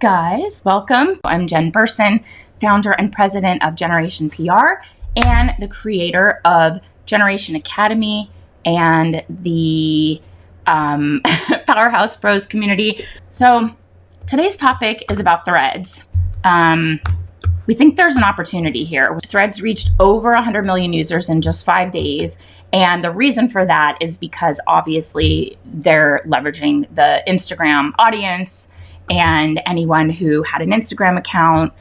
guys, welcome. I'm Jen Burson, founder and president of Generation PR and the creator of Generation Academy and the Powerhouse Bros community. So today's topic is about Threads. We think there's an opportunity here. Threads reached over 100 million users in just 5 days. And the reason for that is because obviously they're leveraging the Instagram audience, and anyone who had an Instagram account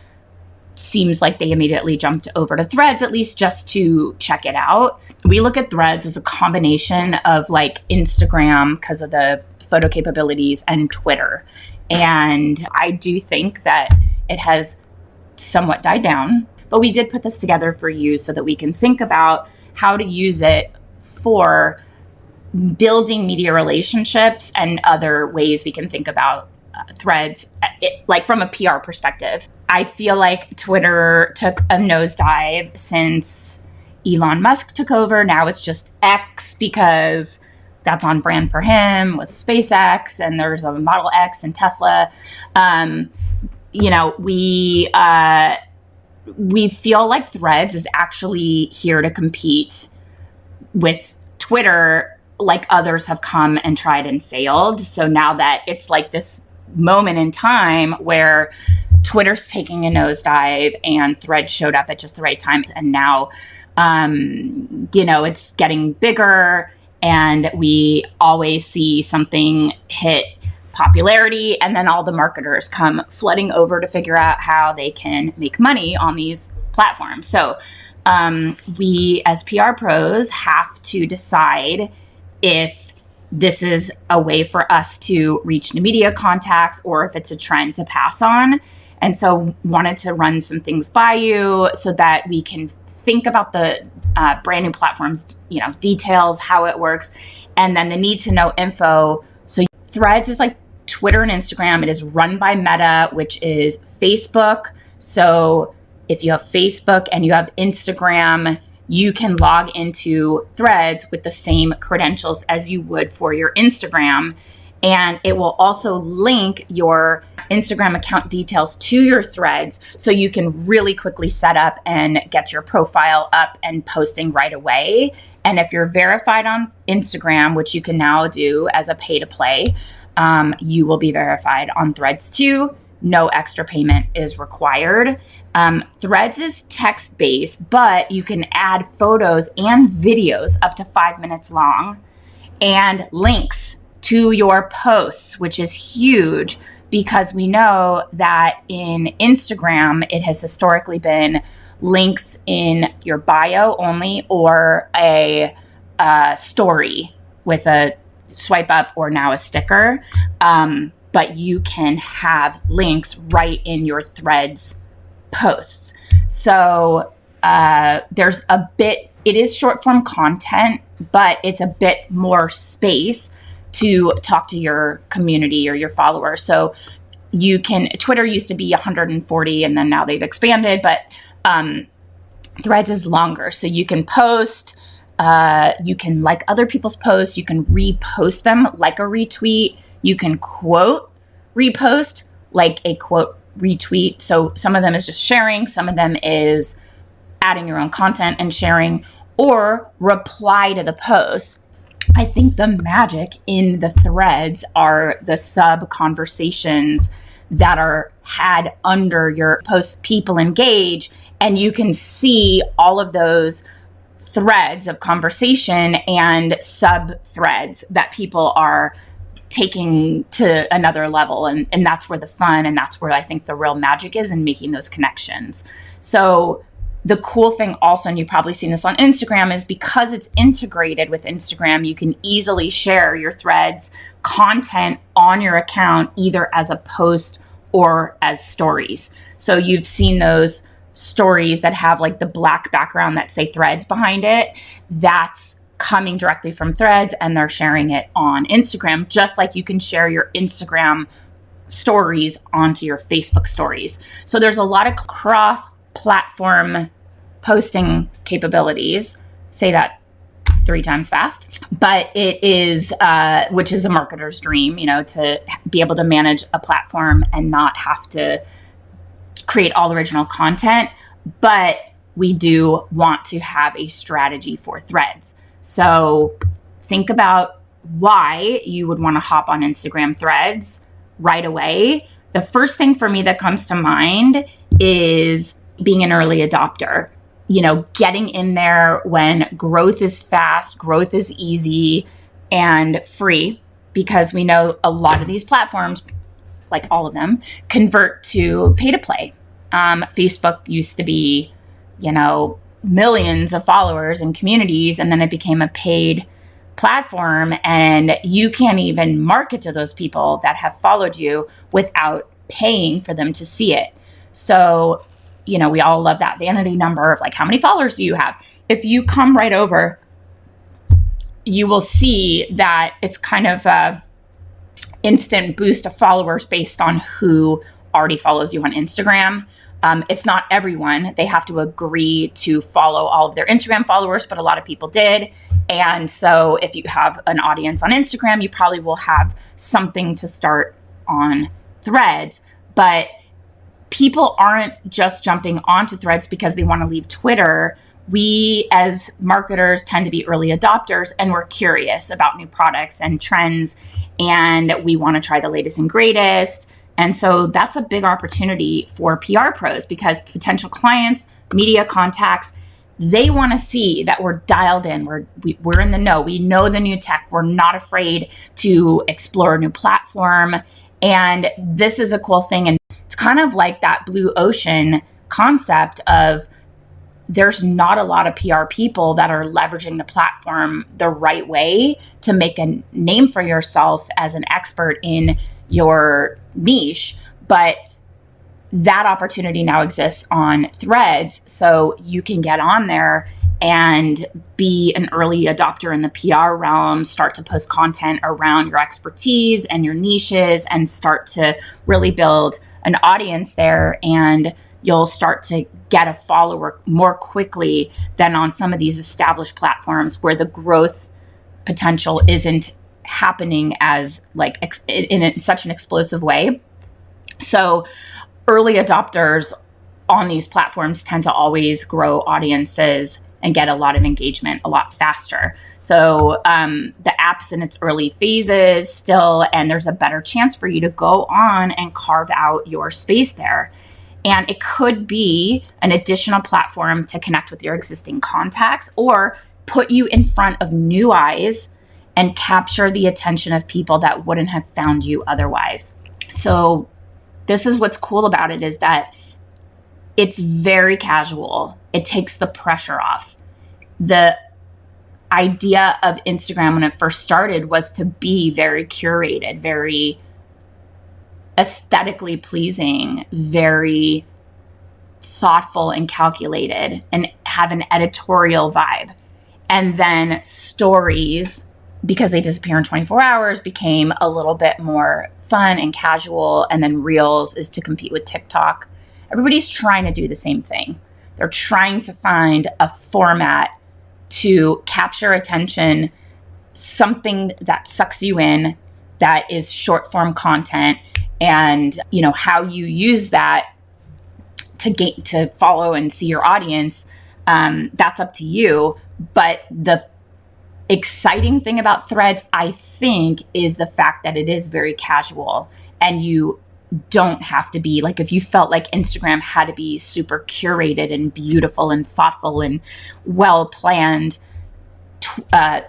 seems like they immediately jumped over to Threads, at least just to check it out. We look at Threads as a combination of like Instagram because of the photo capabilities and Twitter. And I do think that it has somewhat died down, but we did put this together for you so that we can think about how to use it for building media relationships and other ways we can think about Threads, like from a PR perspective. I feel like Twitter took a nosedive since Elon Musk took over. Now it's just X because that's on brand for him with SpaceX, and there's a Model X and Tesla. We feel like Threads is actually here to compete with Twitter, like others have come and tried and failed. So now that it's like this moment in time where Twitter's taking a nosedive and Threads showed up at just the right time, and now it's getting bigger, and we always see something hit popularity, and then all the marketers come flooding over to figure out how they can make money on these platforms. So we as PR pros have to decide if this is a way for us to reach new media contacts or if it's a trend to pass on. And so wanted to run some things by you so that we can think about the brand new platforms, details, how it works, and then the need to know info. So Threads is like Twitter and Instagram. It is run by Meta, which is Facebook. So if you have Facebook and you have Instagram, you can log into Threads with the same credentials as you would for your Instagram. And it will also link your Instagram account details to your Threads, so you can really quickly set up and get your profile up and posting right away. And if you're verified on Instagram, which you can now do as a pay to play, you will be verified on Threads too. No extra payment is required. Threads is text-based, but you can add photos and videos up to 5 minutes long and links to your posts, which is huge because we know that in Instagram, it has historically been links in your bio only or a story with a swipe up or now a sticker. But you can have links right in your Threads posts. So it is short form content, but it's a bit more space to talk to your community or your followers. So Twitter used to be 140 and then now they've expanded, but Threads is longer. So you can post, you can like other people's posts, you can repost them like a retweet, you can quote repost like a quote retweet. So some of them is just sharing, some of them is adding your own content and sharing, or reply to the post. I think the magic in the Threads are the sub conversations that are had under your post. People engage, and you can see all of those threads of conversation and sub threads that people are taking to another level. And that's where the fun, and that's where I think the real magic is in making those connections. So the cool thing also, and you've probably seen this on Instagram, is because it's integrated with Instagram, you can easily share your Threads content on your account, either as a post or as stories. So you've seen those stories that have like the black background that say Threads behind it. That's coming directly from Threads, and they're sharing it on Instagram, just like you can share your Instagram stories onto your Facebook stories. So there's a lot of cross-platform posting capabilities. Say that 3 times fast. But it is, which is a marketer's dream, to be able to manage a platform and not have to create all original content. But we do want to have a strategy for Threads. So think about why you would want to hop on Instagram Threads right away. The first thing for me that comes to mind is being an early adopter. Getting in there when growth is fast, growth is easy and free, because we know a lot of these platforms, like all of them, convert to pay to play. Facebook used to be, millions of followers and communities, and then it became a paid platform, and you can't even market to those people that have followed you without paying for them to see it. So, we all love that vanity number of like, how many followers do you have? If you come right over, you will see that it's kind of a instant boost of followers based on who already follows you on Instagram. It's not everyone. They have to agree to follow all of their Instagram followers, but a lot of people did. And so if you have an audience on Instagram, you probably will have something to start on Threads. But people aren't just jumping onto Threads because they want to leave Twitter. We as marketers tend to be early adopters, and we're curious about new products and trends, and we want to try the latest and greatest. And so that's a big opportunity for PR pros, because potential clients, media contacts, they want to see that we're dialed in. We're in the know. We know the new tech. We're not afraid to explore a new platform. And this is a cool thing. And it's kind of like that blue ocean concept of there's not a lot of PR people that are leveraging the platform the right way to make a name for yourself as an expert in your niche. But that opportunity now exists on Threads. So you can get on there and be an early adopter in the PR realm, start to post content around your expertise and your niches, and start to really build an audience there. And you'll start to get a follower more quickly than on some of these established platforms where the growth potential isn't happening as like in such an explosive way. So early adopters on these platforms tend to always grow audiences and get a lot of engagement a lot faster. So the app's in its early phases still, and there's a better chance for you to go on and carve out your space there. And it could be an additional platform to connect with your existing contacts, or put you in front of new eyes and capture the attention of people that wouldn't have found you otherwise. So this is what's cool about it, is that it's very casual. It takes the pressure off. The idea of Instagram when it first started was to be very curated, very aesthetically pleasing, very thoughtful and calculated, and have an editorial vibe. And then stories, because they disappear in 24 hours, became a little bit more fun and casual. And then Reels is to compete with TikTok. Everybody's trying to do the same thing. They're trying to find a format to capture attention, something that sucks you in, that is short form content. And, how you use that to follow and see your audience, that's up to you. But the exciting thing about Threads, I think, is the fact that it is very casual, and you don't have to be like, if you felt like Instagram had to be super curated and beautiful and thoughtful and well planned,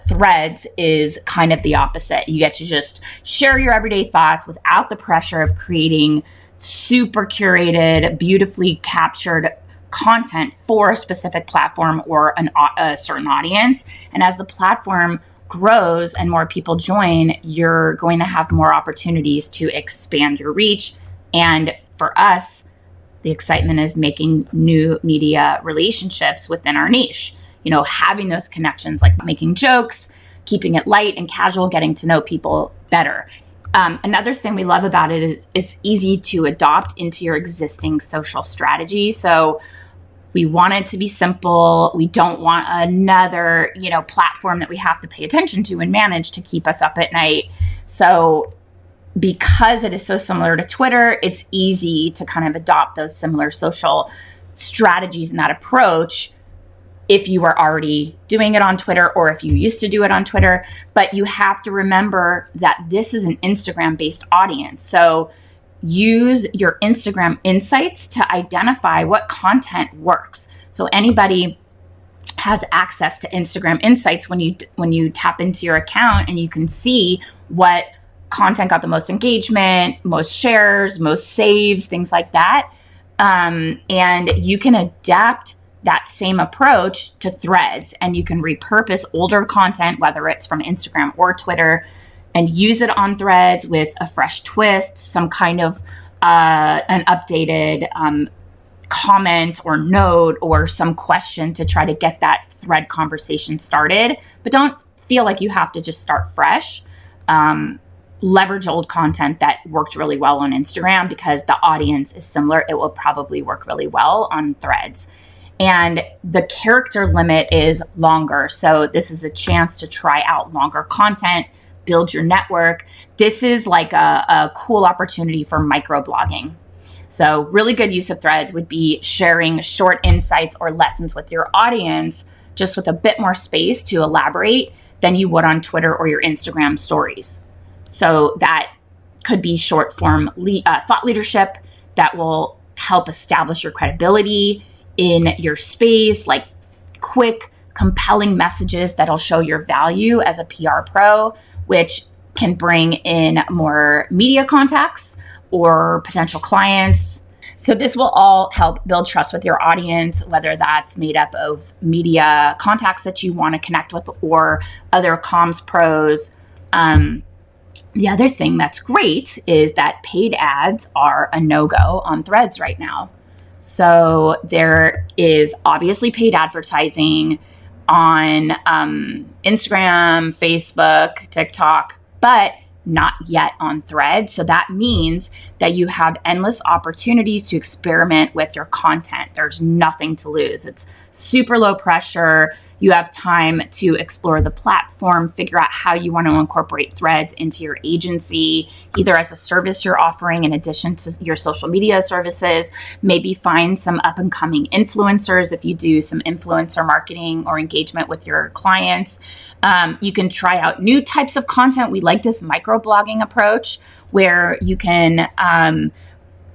Threads is kind of the opposite. You get to just share your everyday thoughts without the pressure of creating super curated, beautifully captured content for a specific platform or a certain audience. And as the platform grows and more people join, you're going to have more opportunities to expand your reach. And for us, the excitement is making new media relationships within our niche. Having those connections, like making jokes, keeping it light and casual, getting to know people better. Another thing we love about it is it's easy to adopt into your existing social strategy. So We want it to be simple. We don't want another, platform that we have to pay attention to and manage to keep us up at night. So because it is so similar to Twitter, it's easy to kind of adopt those similar social strategies and that approach if you are already doing it on Twitter or if you used to do it on Twitter. But you have to remember that this is an Instagram-based audience. So use your Instagram insights to identify what content works. So anybody has access to Instagram insights when you tap into your account, and you can see what content got the most engagement, most shares, most saves, things like that. And you can adapt that same approach to Threads, and you can repurpose older content, whether it's from Instagram or Twitter, and use it on Threads with a fresh twist, some kind of an updated comment or note or some question to try to get that thread conversation started. But don't feel like you have to just start fresh. Leverage old content that worked really well on Instagram because the audience is similar. It will probably work really well on Threads. And the character limit is longer. So this is a chance to try out longer content, build your network. This is like a cool opportunity for microblogging. So really good use of Threads would be sharing short insights or lessons with your audience, just with a bit more space to elaborate than you would on Twitter or your Instagram stories. So that could be short form thought leadership that will help establish your credibility in your space, like quick, compelling messages that'll show your value as a PR pro, which can bring in more media contacts or potential clients. So this will all help build trust with your audience, whether that's made up of media contacts that you want to connect with or other comms pros. The other thing that's great is that paid ads are a no-go on Threads right now. So there is obviously paid advertising on Instagram, Facebook, TikTok, but not yet on Threads. So that means that you have endless opportunities to experiment with your content. There's nothing to lose. It's super low pressure. You have time to explore the platform, figure out how you want to incorporate Threads into your agency, either as a service you're offering in addition to your social media services. Maybe find some up and coming influencers if you do some influencer marketing or engagement with your clients. You can try out new types of content. We like this microblogging approach where you can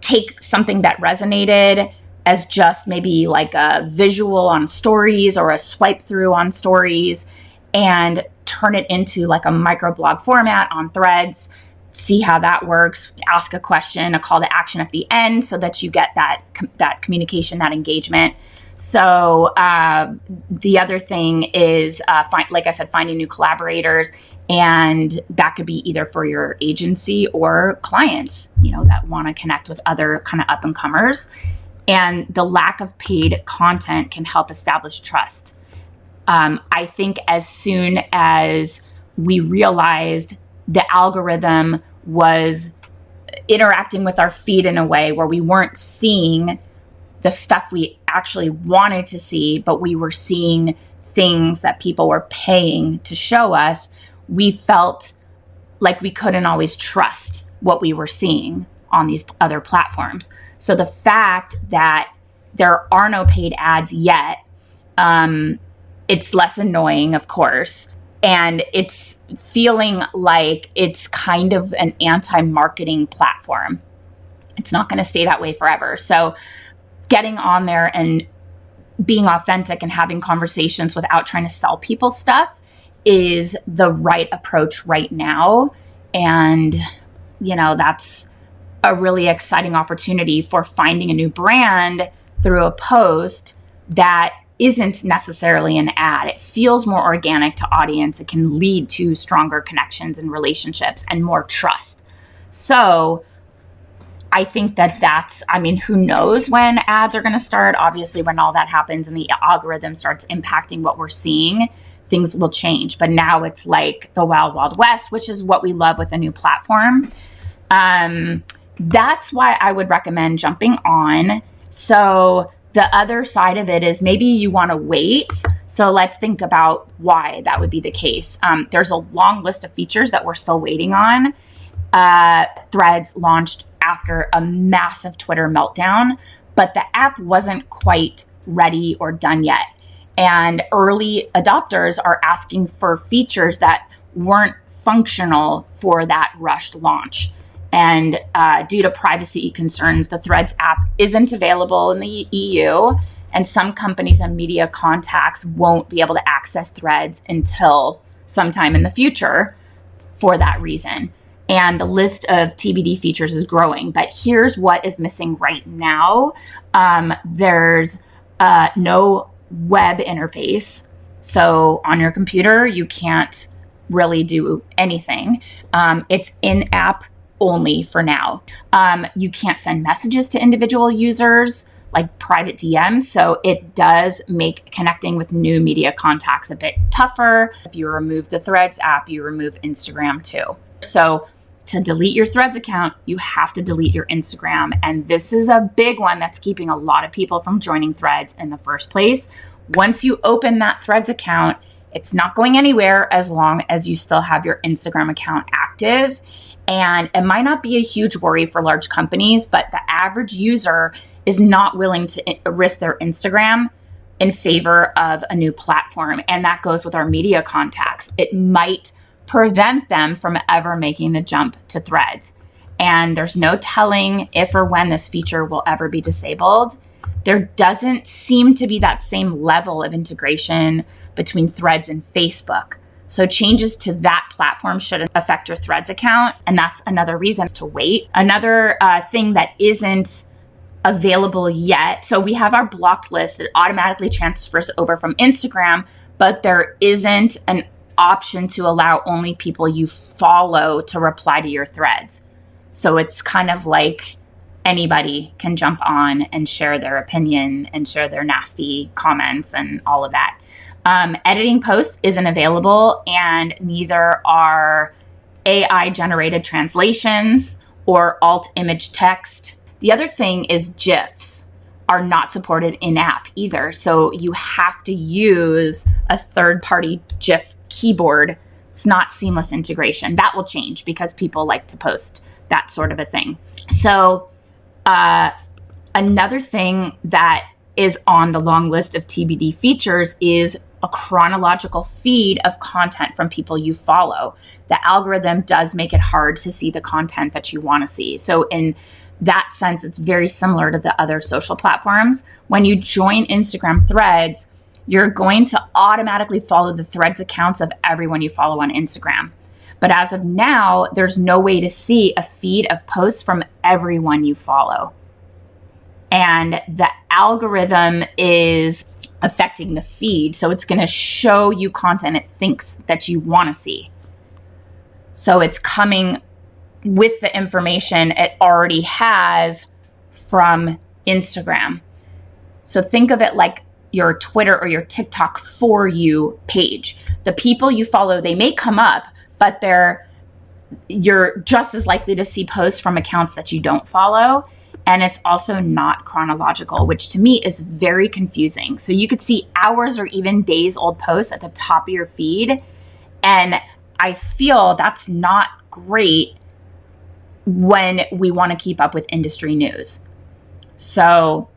take something that resonated as just maybe like a visual on stories or a swipe through on stories and turn it into like a microblog format on Threads. See how that works. Ask a question, a call to action at the end so that you get that communication, that engagement. So the other thing is, like I said, finding new collaborators, and that could be either for your agency or clients, that want to connect with other kind of up and comers. And the lack of paid content can help establish trust. I think as soon as we realized the algorithm was interacting with our feed in a way where we weren't seeing the stuff we actually wanted to see, but we were seeing things that people were paying to show us, we felt like we couldn't always trust what we were seeing on these other platforms. So the fact that there are no paid ads yet, it's less annoying, of course, and it's feeling like it's kind of an anti-marketing platform. It's not going to stay that way forever. So getting on there and being authentic and having conversations without trying to sell people stuff is the right approach right now. And, that's a really exciting opportunity for finding a new brand through a post that isn't necessarily an ad. It feels more organic to audience. It can lead to stronger connections and relationships and more trust. So I think who knows when ads are going to start? Obviously, when all that happens and the algorithm starts impacting what we're seeing, things will change. But now it's like the wild, wild west, which is what we love with a new platform. That's why I would recommend jumping on. So The other side of it is maybe you want to wait. So let's think about why that would be the case. There's a long list of features that we're still waiting on. Threads launched after a massive Twitter meltdown, but the app wasn't quite ready or done yet. And early adopters are asking for features that weren't functional for that rushed launch. And due to privacy concerns, the Threads app isn't available in the EU, and some companies and media contacts won't be able to access Threads until sometime in the future for that reason. And the list of TBD features is growing, but here's what is missing right now. There's no web interface. So on your computer, you can't really do anything. It's in-app only for now. You can't send messages to individual users like private DMs. So it does make connecting with new media contacts a bit tougher. If you remove the Threads app, you remove Instagram too. So to delete your Threads account, you have to delete your Instagram. And this is a big one that's keeping a lot of people from joining Threads in the first place. Once you open that Threads account, it's not going anywhere as long as you still have your Instagram account active. And it might not be a huge worry for large companies, but the average user is not willing to risk their Instagram in favor of a new platform. And that goes with our media contacts. It might prevent them from ever making the jump to Threads. And there's no telling if or when this feature will ever be disabled. There doesn't seem to be that same level of integration between Threads and Facebook. So changes to that platform shouldn't affect your Threads account. And that's another reason to wait. Another thing that isn't available yet. So we have our blocked list. It automatically transfers over from Instagram, but there isn't an option to allow only people you follow to reply to your threads. So it's kind of like anybody can jump on and share their opinion and share their nasty comments and all of that. Editing posts isn't available, and neither are AI generated translations or alt image text. The other thing is GIFs are not supported in app either. So you have to use a third party GIF keyboard. It's not seamless integration. That will change because people like to post that sort of a thing. So another thing that is on the long list of TBD features is a chronological feed of content from people you follow. The algorithm does make it hard to see the content that you want to see. So in that sense, it's very similar to the other social platforms. When you join Instagram Threads, you're going to automatically follow the Threads accounts of everyone you follow on Instagram. But as of now, there's no way to see a feed of posts from everyone you follow. And the algorithm is affecting the feed. So it's going to show you content it thinks that you want to see. So it's coming with the information it already has from Instagram. So think of it like your Twitter or your TikTok for you page. The people you follow, they may come up, but you're just as likely to see posts from accounts that you don't follow. And it's also not chronological, which to me is very confusing. So you could see hours or even days old posts at the top of your feed. And I feel that's not great when we want to keep up with industry news. So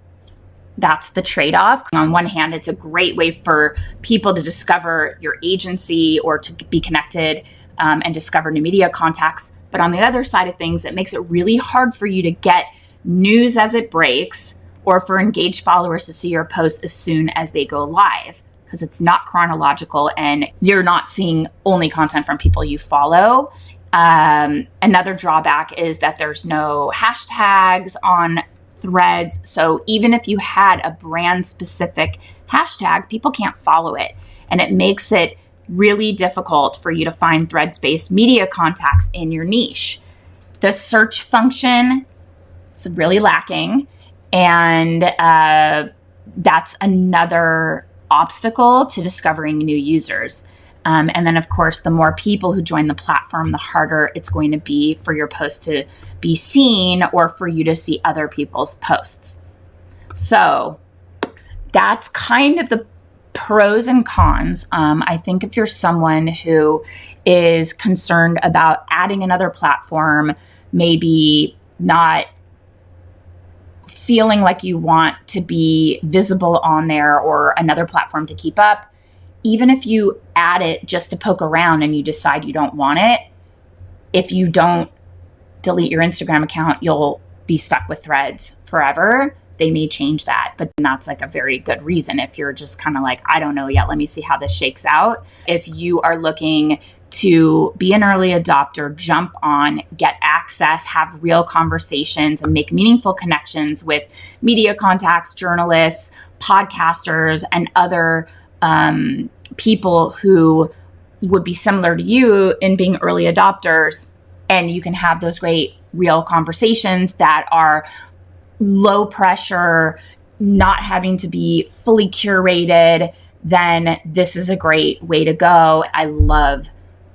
that's the trade-off. On one hand, it's a great way for people to discover your agency or to be connected and discover new media contacts. But on the other side of things, it makes it really hard for you to get news as it breaks or for engaged followers to see your posts as soon as they go live, because it's not chronological and you're not seeing only content from people you follow. Another drawback is that there's no hashtags on Threads. So even if you had a brand specific hashtag, people can't follow it. And it makes it really difficult for you to find Threads based media contacts in your niche. The search function is really lacking. And that's another obstacle to discovering new users. And then, of course, the more people who join the platform, the harder it's going to be for your post to be seen or for you to see other people's posts. So that's kind of the pros and cons. I think if you're someone who is concerned about adding another platform, maybe not feeling like you want to be visible on there or another platform to keep up, even if you add it just to poke around and you decide you don't want it, if you don't delete your Instagram account, you'll be stuck with Threads forever. They may change that, but that's like a very good reason if you're just kind of like, I don't know yet, let me see how this shakes out. If you are looking to be an early adopter, jump on, get access, have real conversations, and make meaningful connections with media contacts, journalists, podcasters, and other people who would be similar to you in being early adopters. And you can have those great real conversations that are low pressure, not having to be fully curated, then this is a great way to go. I love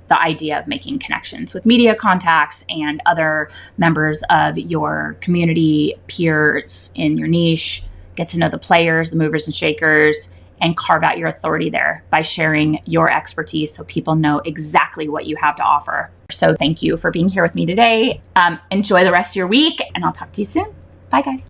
the idea of making connections with media contacts and other members of your community, peers in your niche, get to know the players, the movers and shakers, and carve out your authority there by sharing your expertise so people know exactly what you have to offer. So thank you for being here with me today. Enjoy the rest of your week, and I'll talk to you soon. Bye, guys.